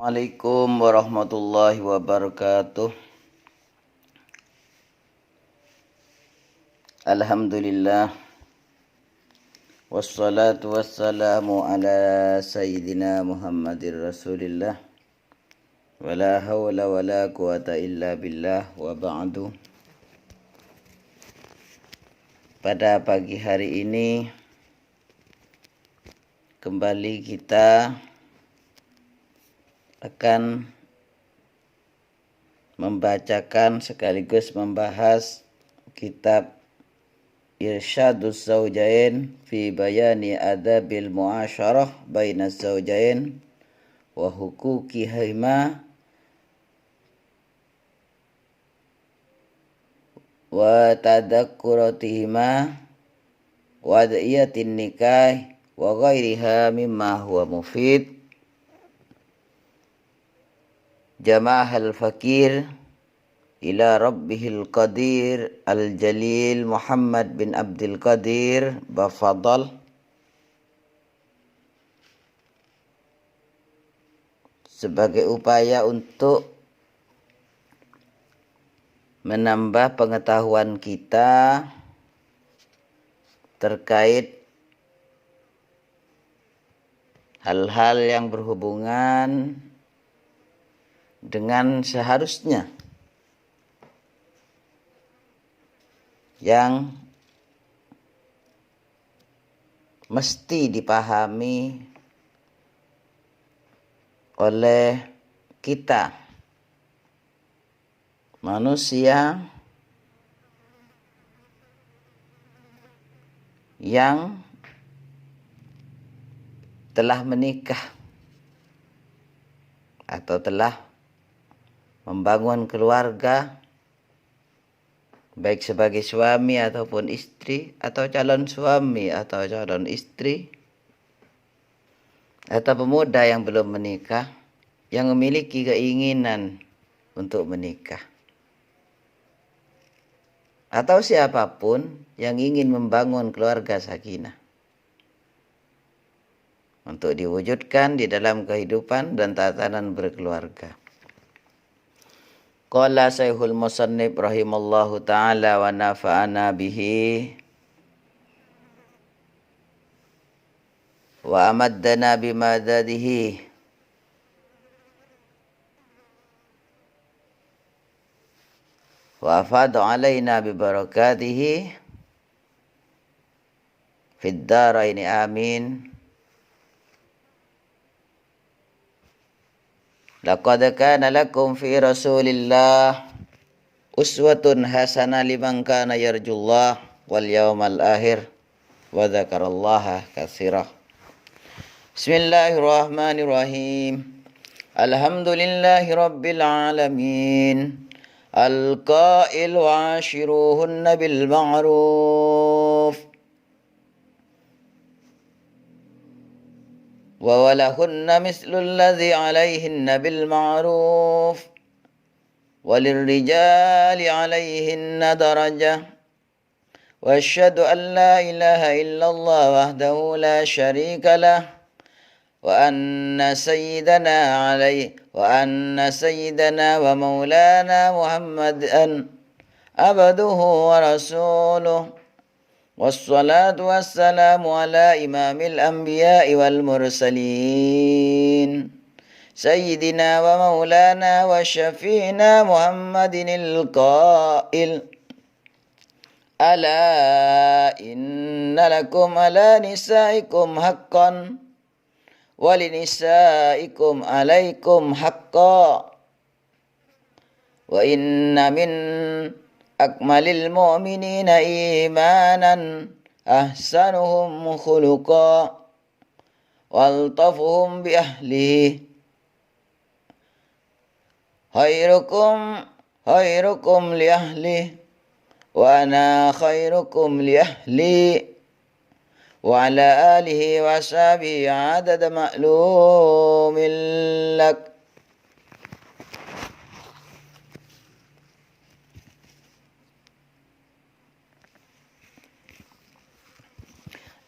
Assalamualaikum warahmatullahi wabarakatuh. Alhamdulillah. Wassalatu wassalamu ala sayyidina Muhammadir Rasulillah. Wala hawla wala quwata illa billah wa ba'du. Pada pagi hari ini kembali kita akan membacakan sekaligus membahas kitab Irsyadus Zawjain fi bayani adabil muasyarah bainas zawjain wa huquqihima wa tadakkuratihima wa adiyatin nikah wa ghairiha mimma huwa mufid. Jama'ahal fakir ila rabbihil qadir al-jalil Muhammad bin Abdul Qadir Bafadal. Sebagai upaya untuk menambah pengetahuan kita terkait hal-hal yang berhubungan dengan seharusnya yang mesti dipahami oleh kita manusia yang telah menikah atau telah membangun keluarga, baik sebagai suami ataupun istri, atau calon suami atau calon istri, atau pemuda yang belum menikah, yang memiliki keinginan untuk menikah, atau siapapun yang ingin membangun keluarga sakinah untuk diwujudkan di dalam kehidupan dan tatanan berkeluarga. Qala Syekhul Musannif rahimallahu ta'ala wa nafa'ana bihi wa amaddana bimadadihi wa afadu alaina bibarakatihi fid daraini amin. Laqad kana lakum fi Rasulillah uswatun hasanah liman kana yarjullah wal yawmal akhir wa dzakarallaha katsira. Bismillahirrahmanirrahim. Alhamdulillahi rabbil alamin. Al-qail wa ashiruhunna bil ma'ruf wa walahunna mislu alladhi alaihinna bil ma'ruf walirrijali alaihinna darajah wa asyhadu an la ilaha illallah wahdahu la syarika lah wa anna sayyidana wa maulana Muhammadan abduhu wa rasuluh. Wassalatu wassalamu ala imamil anbiya'i wal mursalin sayyidina wa maulana wa syafi'ina Muhammadinil qail ala inna lakum ala nisaikum haqqan walinisaikum alaikum haqqa wa inna min akmalil mu'minina imanan ahsanuhum khuluqa waltafuhum bi ahlihi khairukum li ahlihi wa ana khairukum li ahli wa ala alihi wa sahbihi adada ma'lumin lak.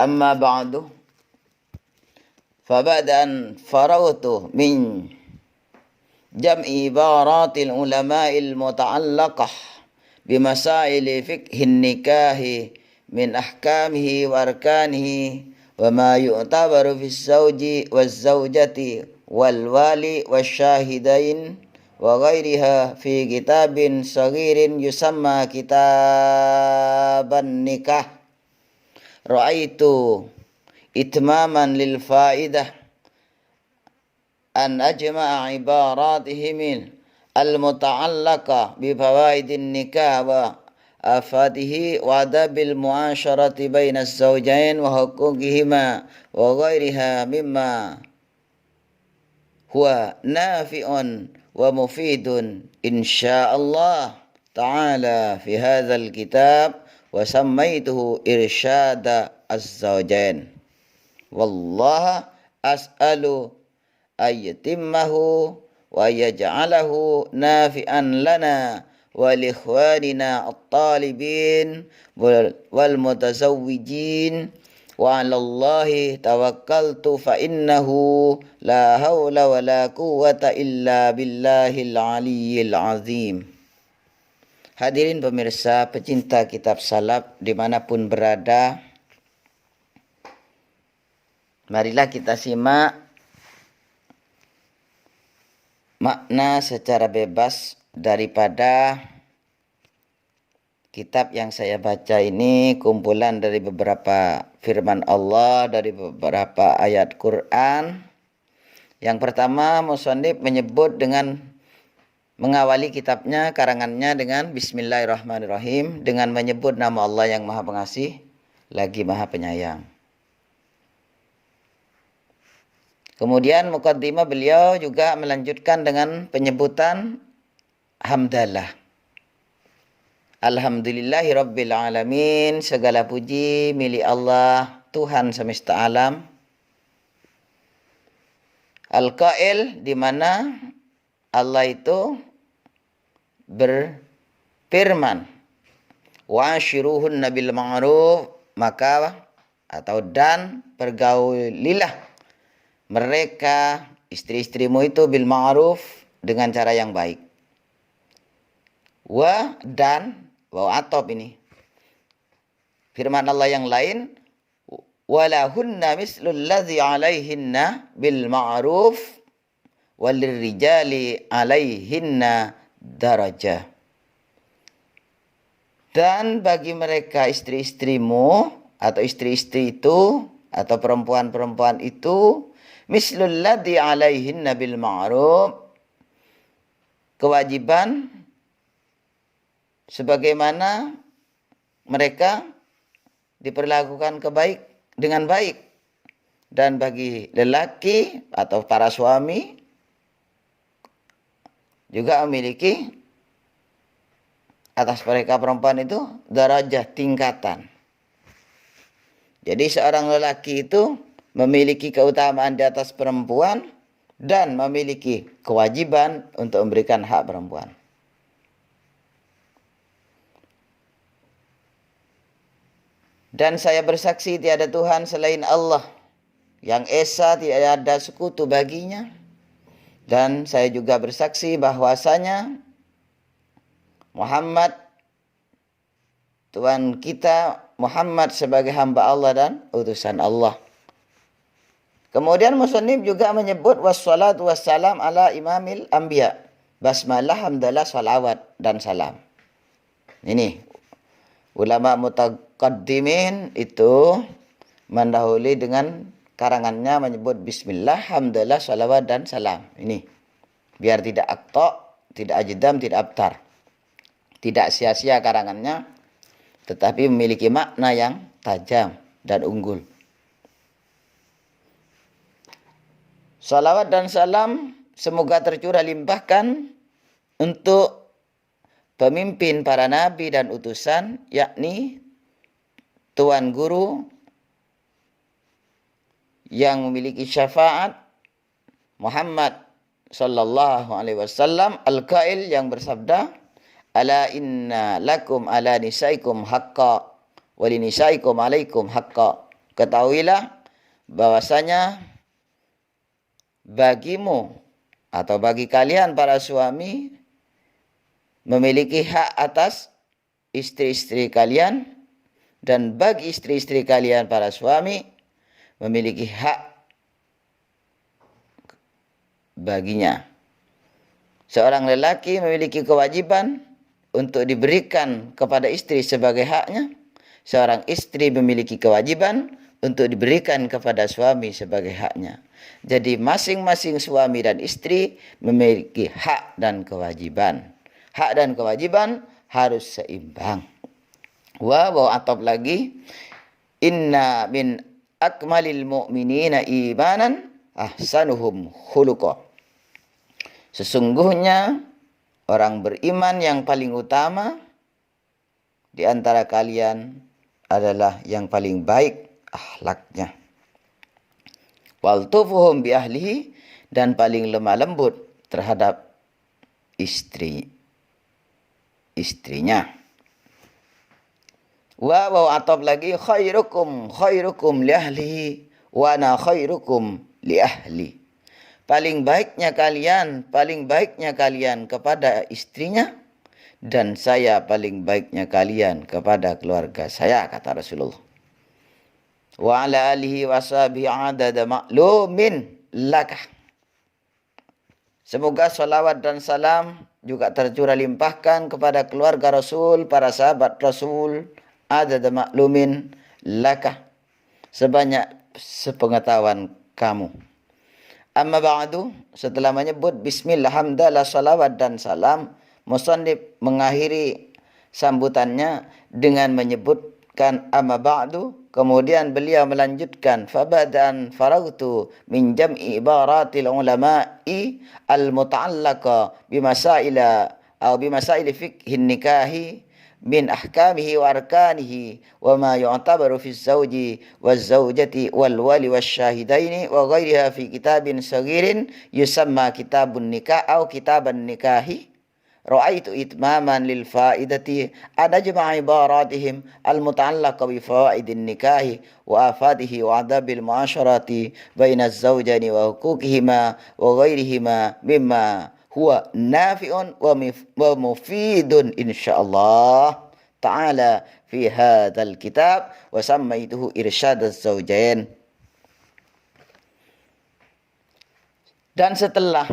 Amma ba'du, fa ba'da an faragtu min jam'i ibaratil ulama'il muta'allaqah bimasaili fiqhin nikahi min ahkamihi wa arkanihi wa ma yu'tabaru fis zawji waz zawjati wal wali wasyahidain wa ghairiha fi kitabin saghirin yusamma kitaban nikah. Ra'aitu itmaman lil faidah an ajma'a ibaratihim al-muta'allaqa bi fawaidin nikah wa afatihi wa adabil muasyarati bainas zawjain wa huquqihima wa ghairiha mimma huwa nafi'un wa mufidun insyaallah ta'ala fi hadzal kitab wa sammaituhu irsyada az-zawjain. Wallaha as'alu ayyatimmahu wa yaj'alahu nafi'an lana wa li ikhwanina at-talibin wal mutazawwijin wa 'ala Allahi tawakkaltu fa innahu la haula wa la quwwata illa billahil aliyyil azim. Hadirin pemirsa pecinta kitab salaf dimanapun berada, marilah kita simak makna secara bebas daripada kitab yang saya baca ini, kumpulan dari beberapa firman Allah, dari beberapa ayat Quran. Yang pertama, musannif menyebut dengan mengawali kitabnya, karangannya dengan Bismillahirrahmanirrahim, dengan menyebut nama Allah yang Maha Pengasih lagi Maha Penyayang. Kemudian muqaddimah beliau juga melanjutkan dengan penyebutan hamdalah. Alhamdulillahi Rabbil Alamin, segala puji milik Allah, Tuhan semesta alam. Al-Qail, di mana Allah itu berfirman, wa ashiruhunna bil ma'ruf, maka atau dan pergaulilah mereka istri-istrimu itu bil ma'ruf dengan cara yang baik. Wa dan wa atop ini. Firman Allah yang lain, walahunna mislul ladzi 'alaihinna bil ma'ruf walirrijali 'alaihinna darajah. Dan bagi mereka istri-istrimu atau istri-istri itu atau perempuan-perempuan itu, mislul ladzi 'alaihinna bil ma'ruf, kewajiban sebagaimana mereka diperlakukan dengan baik. Dan bagi lelaki atau para suami juga memiliki atas mereka perempuan itu darajah, tingkatan. Jadi seorang lelaki itu memiliki keutamaan di atas perempuan dan memiliki kewajiban untuk memberikan hak perempuan. Dan saya bersaksi tiada Tuhan selain Allah, yang esa tidak ada sekutu baginya. Dan saya juga bersaksi bahwasanya Muhammad, Tuhan kita Muhammad sebagai hamba Allah dan utusan Allah. Kemudian musannif juga menyebut wassalatu wassalam ala imamil anbiya. Basmalah, hamdalah, salawat dan salam. Ini ulama mutaqaddimin itu mendahului dengan karangannya menyebut bismillah, hamdalah, salawat dan salam. Ini biar tidak akta, tidak ajdam, tidak abtar. Tidak sia-sia karangannya, tetapi memiliki makna yang tajam dan unggul. Salawat dan salam semoga tercurah limpahkan untuk pemimpin para nabi dan utusan, yakni Tuan Guru yang memiliki syafaat, Muhammad sallallahu alaihi wasallam, al-qail yang bersabda, ala inna lakum ala nisaikum haqqa wa li nisaikum alaikum haqqa. Ketahuilah bahwasanya bagimu atau bagi kalian para suami memiliki hak atas istri-istri kalian, dan bagi istri-istri kalian para suami memiliki hak baginya. Seorang lelaki memiliki kewajiban untuk diberikan kepada istri sebagai haknya. Seorang istri memiliki kewajiban untuk diberikan kepada suami sebagai haknya. Jadi masing-masing suami dan istri memiliki hak dan kewajiban. Hak dan kewajiban harus seimbang. Wa atop lagi, inna min akmalil mu'minina imanan ahsanuhum khuluqa. Sesungguhnya orang beriman yang paling utama di antara kalian adalah yang paling baik akhlaknya. Waltufuhum bi ahlihi, dan paling lemah lembut terhadap istrinya. Wa atop lagi, khairukum li ahlihi wa ana khairukum li ahli. Paling baiknya kalian kepada istrinya, dan saya paling baiknya kalian kepada keluarga saya, kata Rasulullah. Wa ala alihi wa sahbihi adada ma'lumin lakah. Semoga salawat dan salam juga tercurah limpahkan kepada keluarga Rasul, para sahabat Rasul, adada ma'lumin lakah, sebanyak sepengetahuan kamu. Amma ba'du, setelah menyebut bismillah, hamdalah, salawat dan salam, musannif mengakhiri sambutannya dengan menyebutkan amma ba'du. Kemudian beliau melanjutkan, fabadan faragtu min jam'i ibaratil ulama'i al-muta'allaqa bimasaila fiqhin nikahi min ahkamihi wa arkanihi wa ma yu'tabaru fi zawji wa zawjati wal wali wa syahidaini wa ghairiha fi kitabin saghirin yusamma kitabun nikah au kitaban nikahi. Ra'aitu itmaman lil faidati anajma ibaratihim al muta'allaqa bi fawaidin nikahi wa afadihi wa adabil muasyarati baina az-zawjani wa huquqihima wa ghairihima mimma huwa nafi'un wa mufidun insyaallah ta'ala fi hadzal kitab wa sammaituhu irsyad az-zawjain. Dan setelah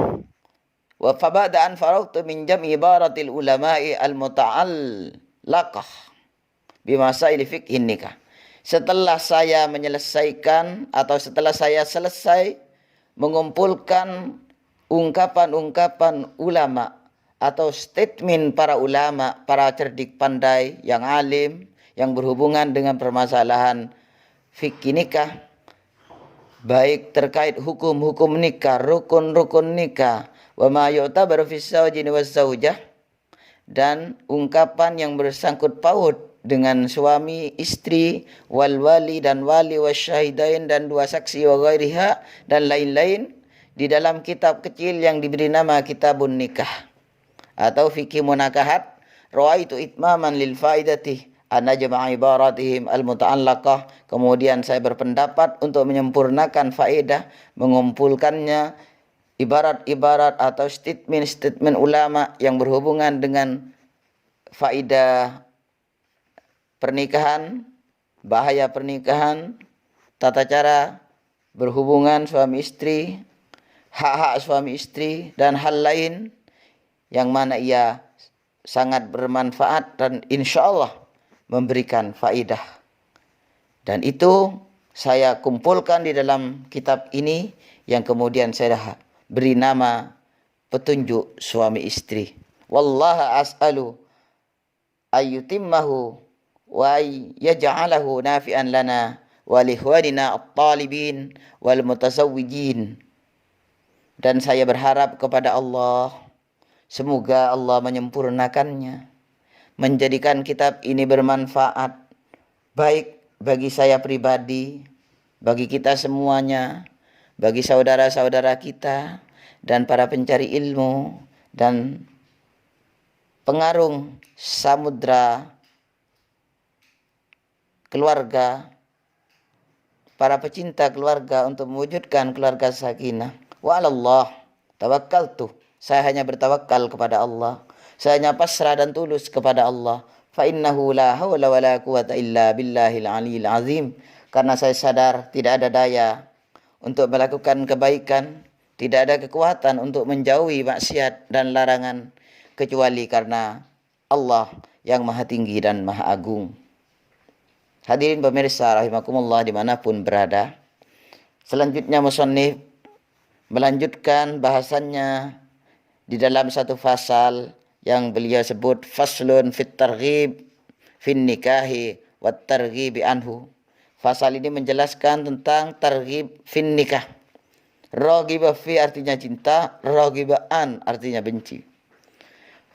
wa fabada an faragtu min jam'i ibaratil ulama'i al-muta'allaqah bimasail fiqhin nikah. Setelah saya menyelesaikan atau setelah saya selesai mengumpulkan ungkapan-ungkapan ulama atau statement para ulama, para cerdik pandai yang alim yang berhubungan dengan permasalahan fikih nikah, baik terkait hukum-hukum nikah, rukun-rukun nikah, wa ma yu'tabaru fi zawjin wa zaujah, dan ungkapan yang bersangkut paut dengan suami istri, wal wali dan wali, wa syahidain dan dua saksi, wa ghairiha dan lain-lain, di dalam kitab kecil yang diberi nama Kitabun Nikah atau fikih munakahat. Ra'aitu itmaman lil faidati anajma ibaratihim al-muta'allaqah. Kemudian saya berpendapat untuk menyempurnakan faedah, mengumpulkannya ibarat-ibarat atau statement-statement ulama yang berhubungan dengan faedah pernikahan, bahaya pernikahan, tata cara berhubungan suami istri, hak-hak suami istri, dan hal lain yang mana ia sangat bermanfaat dan insya Allah memberikan faedah. Dan itu saya kumpulkan di dalam kitab ini yang kemudian saya beri nama Petunjuk Suami Istri. Wallaha as'alu ayyutimmahu wa yaj'alahu nafi'an lana wa likhwanina at-talibin wal mutasawwijin. Dan saya berharap kepada Allah, semoga Allah menyempurnakannya, menjadikan kitab ini bermanfaat baik bagi saya pribadi, bagi kita semuanya, bagi saudara-saudara kita dan para pencari ilmu dan pengarung samudra keluarga, para pecinta keluarga untuk mewujudkan keluarga sakinah. Wa 'alallah Tawakkaltu, saya hanya bertawakal kepada Allah. Saya hanya pasrah dan tulus kepada Allah. Fa innahu la haula wala quwata illa billahil aliyil azim. Karena saya sadar tidak ada daya untuk melakukan kebaikan, tidak ada kekuatan untuk menjauhi maksiat dan larangan kecuali karena Allah yang Maha Tinggi dan Maha Agung. Hadirin pemirsa rahimakumullah dimanapun berada. Selanjutnya musannif melanjutkan bahasannya di dalam satu fasal yang beliau sebut faslun fit targhib fin nikahi wat targhibi anhu. Fasal ini menjelaskan tentang targhib fin nikah. Raghiba fi artinya cinta, raghiba an artinya benci.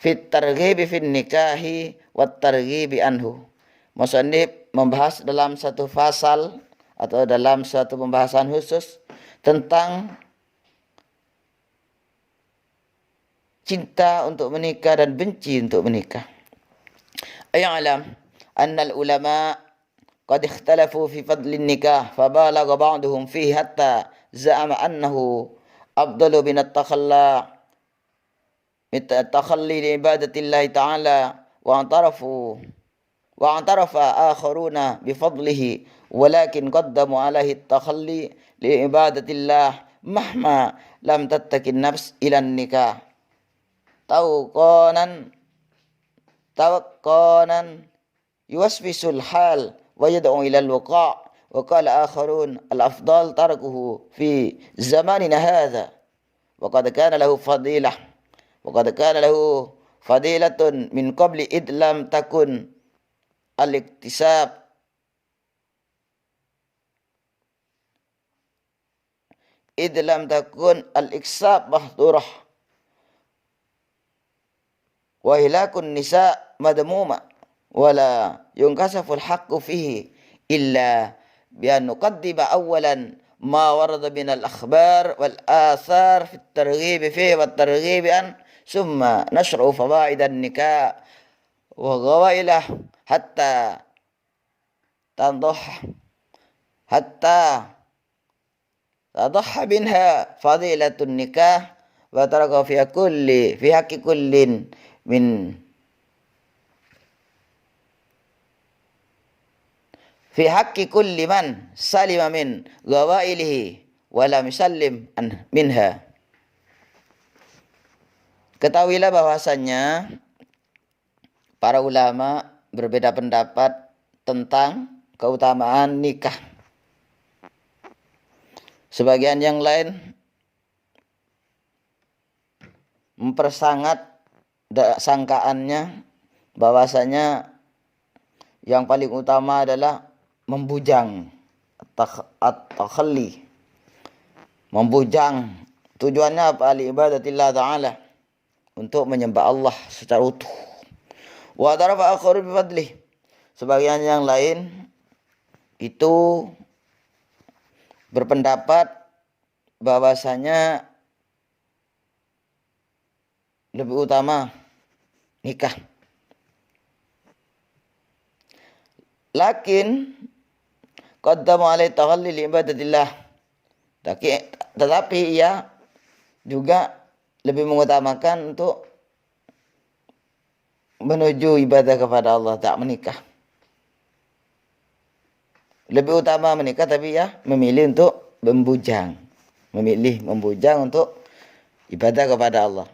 Fit targhibi fin nikahi wat targhibi anhu. Musannif membahas dalam satu fasal atau dalam satu pembahasan khusus tentang cinta untuk menikah dan benci untuk menikah. Ay'alam anna al-ulama qad ikhtalafu fi fadli nikah fabalagha ba'duhum fihi hatta za'ama annahu afdalu min at-takhalli li ibadatillahi ta'ala wa antarafa akharuna bi fadlihi walakin qaddamu alaihi at-takhalli li ibadatillah mahma lam tattaki an-nafs ila an-nikah tawakkanan yuwaswisul hal wa yad'u ila al-waqa' wa qala akharun al-afdal tarkuhu fi zamanina hadha wa qad kana lahu fadilatun min qabli id lam takun al-iktisab mahdurah wa hilakun nisa madmuma wala yunkasaful haqqu fihi illa bi an nuqaddima awwalan ma warada min al akhbar wal athar fi at-targhib fihi wat targhib an summa nashru fawaid an nikah wa ghawailah hatta tadahha minha fadilatun nikah wa taraka fi haqqi kullin fi haqqi kulli man salima min ghawailihi wa lam yusallim minha. Ketahuilah bahwasannya para ulama berbeda pendapat tentang keutamaan nikah. Sebagian yang lain mempersangat sangkaannya bahwasanya yang paling utama adalah membujang at-takhalli. Membujang tujuannya apa? Li ibadatillah ta'ala, untuk menyembah Allah secara utuh. Wa tarafa akharu bi fadlih. Sebagian yang lain itu berpendapat bahwasanya lebih utama nikah. Lakin qaddamu alai taghalli li ibadatillah. Tetapi ia juga lebih mengutamakan untuk menuju ibadah kepada Allah, tak menikah. Lebih utama menikah tapi ya memilih untuk membujang. Memilih membujang untuk ibadah kepada Allah.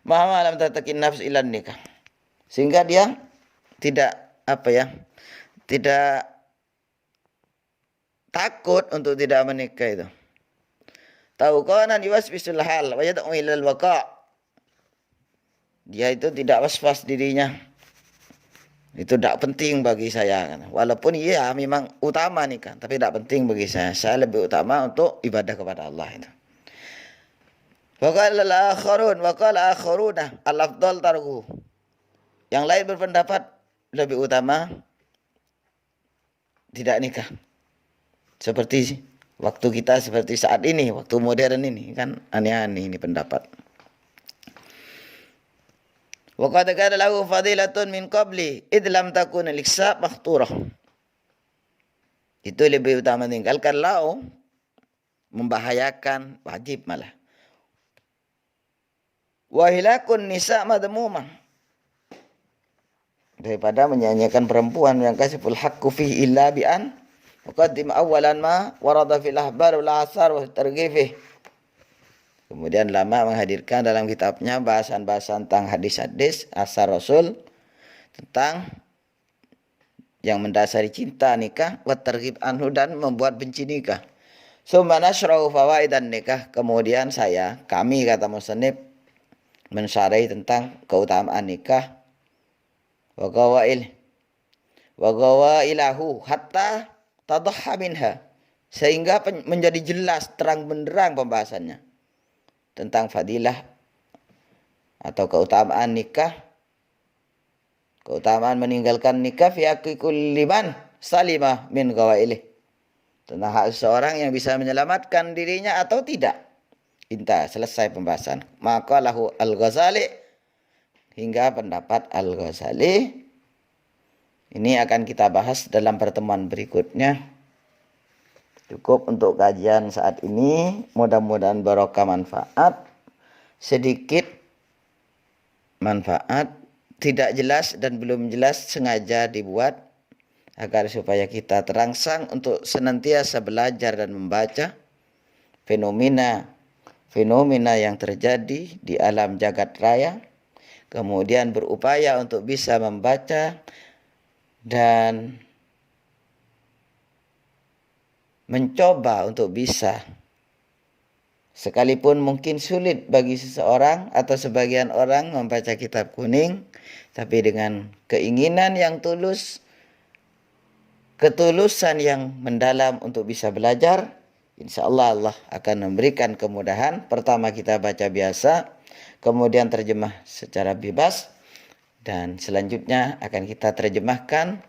Maha lam tatakin nafs ilan nikah. Sehingga dia tidak tidak takut untuk tidak menikah itu. Tawakkanan yuwaswisul hal wa yad'u ilal waqa'. Dia itu tidak was-was dirinya. Itu tidak penting bagi saya. Walaupun iya memang utama nikah, tapi tidak penting bagi saya. Saya lebih utama untuk ibadah kepada Allah itu. Waqala akharuna al-afdal tarku. Yang lain berpendapat lebih utama tidak nikah. Seperti waktu kita seperti saat ini, waktu modern ini kan aneh-aneh ini pendapat. Wa qad kana lahu fadilatun min qabli id lam takun al-iksab makhturah. Itu lebih utama tinggalkan lau membahayakan, wajib malah. Wa hilakun nisa madmumah. Daripada menyanyikan perempuan yang kasiful haqqu fihi illa bi'an muqaddim awalan ma warada fil ahbar wal asar wa targhifih. Kemudian lama menghadirkan dalam kitabnya bahasan-bahasan tentang hadis-hadis asar Rasul tentang yang mendasari cinta nikah wa targhib anhu dan membuat benci nikah. Summa nashra'u fawaidan nikah. Kemudian kami kata musannif mensyarahi tentang keutamaan nikah wa gawailahu hatta tadahha minha, sehingga menjadi jelas terang benderang pembahasannya tentang fadilah atau keutamaan nikah, keutamaan meninggalkan nikah fi haqqi kulli man salimah min gawailih, tentang hak seseorang yang bisa menyelamatkan dirinya atau tidak. Inta, selesai pembahasan. Maka lahu Al-Ghazali, hingga pendapat Al-Ghazali. Ini akan kita bahas dalam pertemuan berikutnya. Cukup untuk kajian saat ini. Mudah-mudahan barokah manfaat. Sedikit manfaat. Tidak jelas dan belum jelas sengaja dibuat agar supaya kita terangsang untuk senantiasa belajar dan membaca fenomena yang terjadi di alam jagat raya, kemudian berupaya untuk bisa membaca dan mencoba untuk bisa, sekalipun mungkin sulit bagi seseorang atau sebagian orang membaca kitab kuning, tapi dengan keinginan yang tulus, ketulusan yang mendalam untuk bisa belajar, insya Allah Allah akan memberikan kemudahan. Pertama kita baca biasa, kemudian terjemah secara bebas, dan selanjutnya akan kita terjemahkan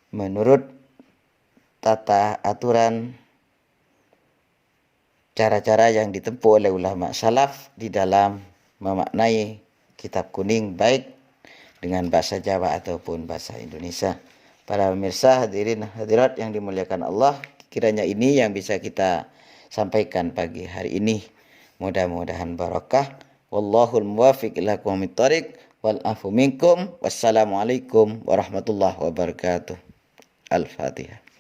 menurut tata aturan cara-cara yang ditempuh oleh ulama salaf di dalam memaknai kitab kuning, baik dengan bahasa Jawa ataupun bahasa Indonesia. Para pemirsa, hadirin hadirat yang dimuliakan Allah, kiranya ini yang bisa kita sampaikan pagi hari ini. Mudah-mudahan barakah. Wallahul muwaffiq ila aqwamit thoriq wal afu minkum. Wassalamualaikum warahmatullahi wabarakatuh. Al-Fatihah.